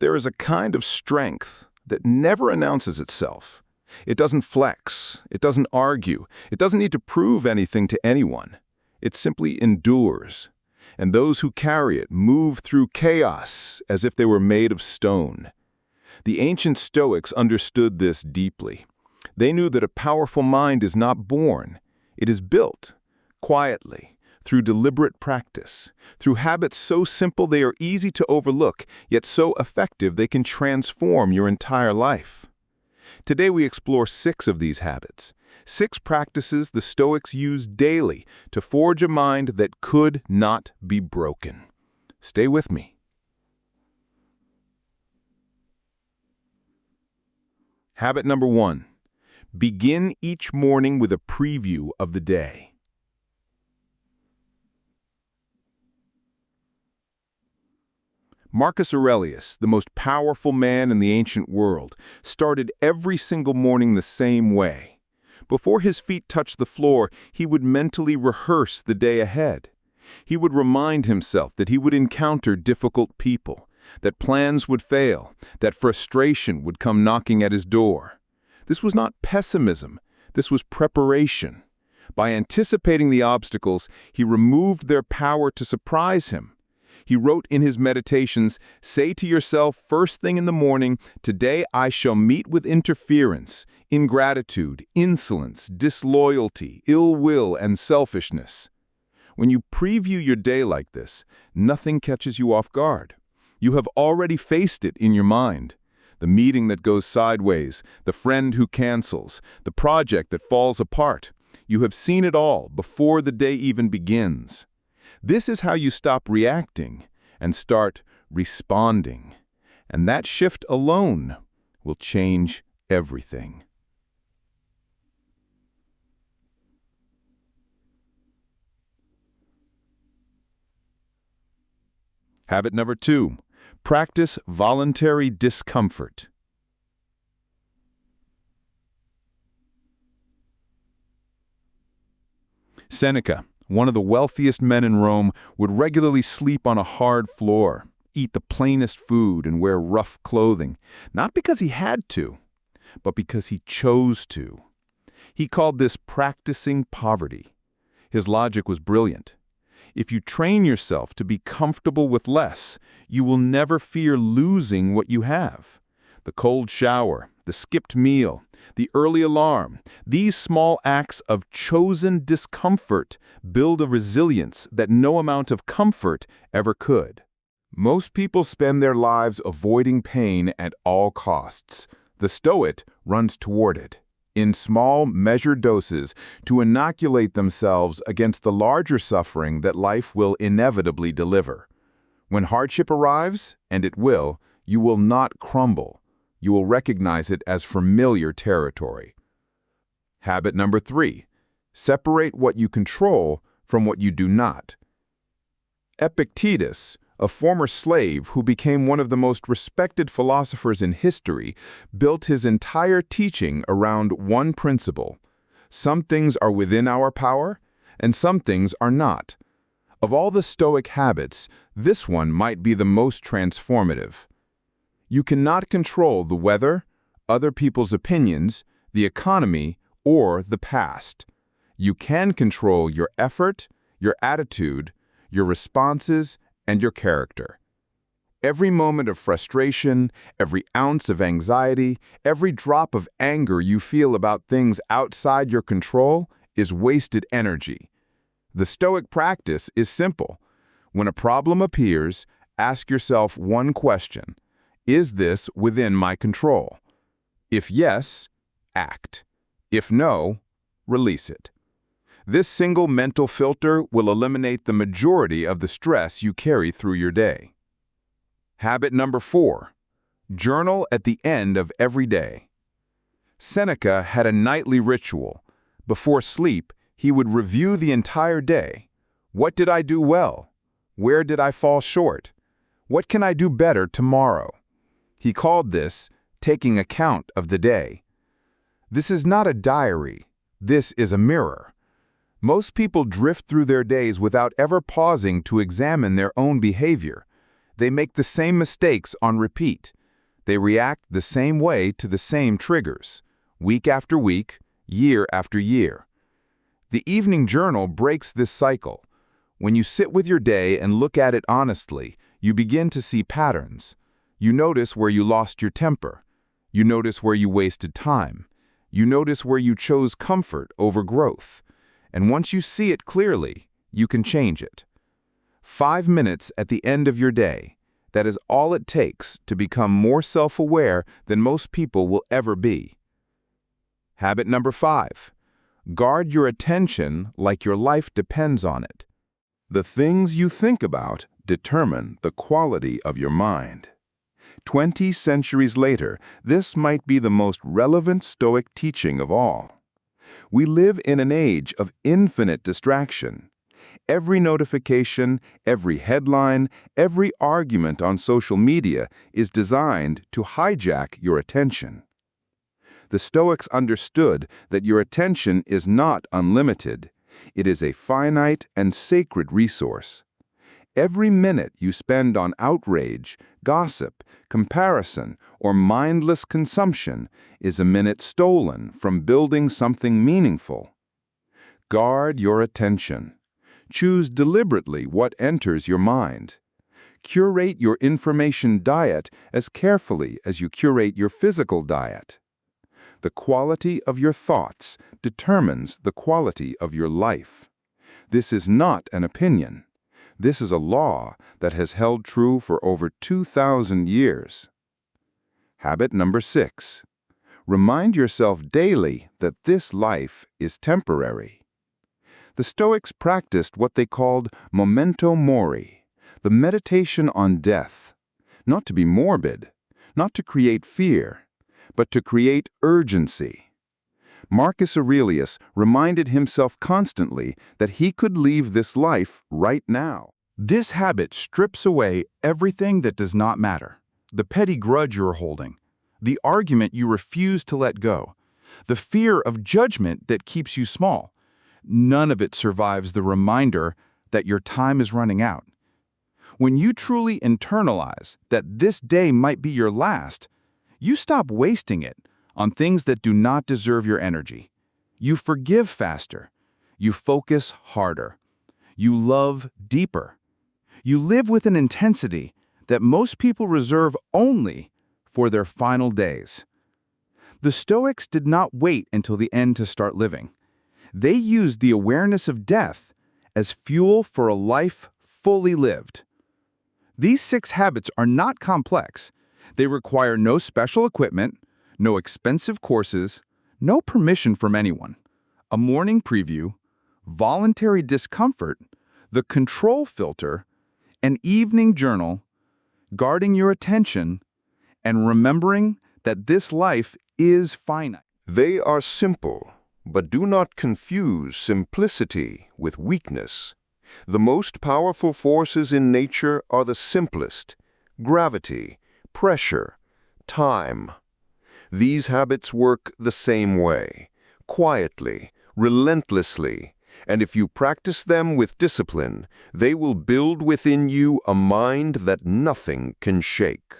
There is a kind of strength that never announces itself. It doesn't flex, it doesn't argue, it doesn't need to prove anything to anyone. It simply endures. And those who carry it move through chaos as if they were made of stone. The ancient Stoics understood this deeply. They knew that a powerful mind is not born. It is built, quietly, through deliberate practice, through habits so simple they are easy to overlook, yet so effective they can transform your entire life. Today we explore 6 of these habits, 6 practices the Stoics used daily to forge a mind that could not be broken. Stay with me. Habit number 1. Begin each morning with a preview of the day. Marcus Aurelius, the most powerful man in the ancient world, started every single morning the same way. Before his feet touched the floor, he would mentally rehearse the day ahead. He would remind himself that he would encounter difficult people, that plans would fail, that frustration would come knocking at his door. This was not pessimism, this was preparation. By anticipating the obstacles, he removed their power to surprise him. He wrote in his meditations, "Say to yourself first thing in the morning, today I shall meet with interference, ingratitude, insolence, disloyalty, ill will, and selfishness." When you preview your day like this, nothing catches you off guard. You have already faced it in your mind. The meeting that goes sideways, the friend who cancels, the project that falls apart. You have seen it all before the day even begins. This is how you stop reacting and start responding. And that shift alone will change everything. Habit number 2. Practice voluntary discomfort. Seneca, one of the wealthiest men in Rome, would regularly sleep on a hard floor, eat the plainest food, and wear rough clothing, not because he had to, but because he chose to. He called this practicing poverty. His logic was brilliant. If you train yourself to be comfortable with less, you will never fear losing what you have. The cold shower, the skipped meal, the early alarm, these small acts of chosen discomfort build a resilience that no amount of comfort ever could. Most people spend their lives avoiding pain at all costs. The Stoic runs toward it, in small, measured doses, to inoculate themselves against the larger suffering that life will inevitably deliver. When hardship arrives, and it will not crumble. You will recognize it as familiar territory. Habit number 3. Separate what you control from what you do not. Epictetus, a former slave who became one of the most respected philosophers in history, built his entire teaching around one principle. Some things are within our power, and some things are not. Of all the Stoic habits, this one might be the most transformative. You cannot control the weather, other people's opinions, the economy, or the past. You can control your effort, your attitude, your responses, and your character. Every moment of frustration, every ounce of anxiety, every drop of anger you feel about things outside your control is wasted energy. The Stoic practice is simple. When a problem appears, ask yourself one question. Is this within my control? If yes, act. If no, release it. This single mental filter will eliminate the majority of the stress you carry through your day. Habit number 4. Journal at the end of every day. Seneca had a nightly ritual. Before sleep, he would review the entire day. What did I do well? Where did I fall short? What can I do better tomorrow? He called this taking account of the day. This is not a diary. This is a mirror. Most people drift through their days without ever pausing to examine their own behavior. They make the same mistakes on repeat. They react the same way to the same triggers, week after week, year after year. The evening journal breaks this cycle. When you sit with your day and look at it honestly, you begin to see patterns. You notice where you lost your temper. You notice where you wasted time. You notice where you chose comfort over growth. And once you see it clearly, you can change it. 5 minutes at the end of your day. That is all it takes to become more self-aware than most people will ever be. Habit number 5. Guard your attention like your life depends on it. The things you think about determine the quality of your mind. 20 centuries later, this might be the most relevant Stoic teaching of all. We live in an age of infinite distraction. Every notification, every headline, every argument on social media is designed to hijack your attention. The Stoics understood that your attention is not unlimited. It is a finite and sacred resource. Every minute you spend on outrage, gossip, comparison, or mindless consumption is a minute stolen from building something meaningful. Guard your attention. Choose deliberately what enters your mind. Curate your information diet as carefully as you curate your physical diet. The quality of your thoughts determines the quality of your life. This is not an opinion. This is a law that has held true for over 2,000 years. Habit number 6. Remind yourself daily that this life is temporary. The Stoics practiced what they called Memento mori, the meditation on death, not to be morbid, not to create fear, but to create urgency. Marcus Aurelius reminded himself constantly that he could leave this life right now. This habit strips away everything that does not matter. The petty grudge you are holding, the argument you refuse to let go, the fear of judgment that keeps you small. None of it survives the reminder that your time is running out. When you truly internalize that this day might be your last, you stop wasting it on things that do not deserve your energy. You forgive faster. You focus harder. You love deeper. You live with an intensity that most people reserve only for their final days. The Stoics did not wait until the end to start living. They used the awareness of death as fuel for a life fully lived. These 6 habits are not complex. They require no special equipment, no expensive courses, no permission from anyone. A morning preview, voluntary discomfort, the control filter, an evening journal, guarding your attention, and remembering that this life is finite. They are simple, but do not confuse simplicity with weakness. The most powerful forces in nature are the simplest: gravity, pressure, time. These habits work the same way, quietly, relentlessly, and if you practice them with discipline, they will build within you a mind that nothing can shake.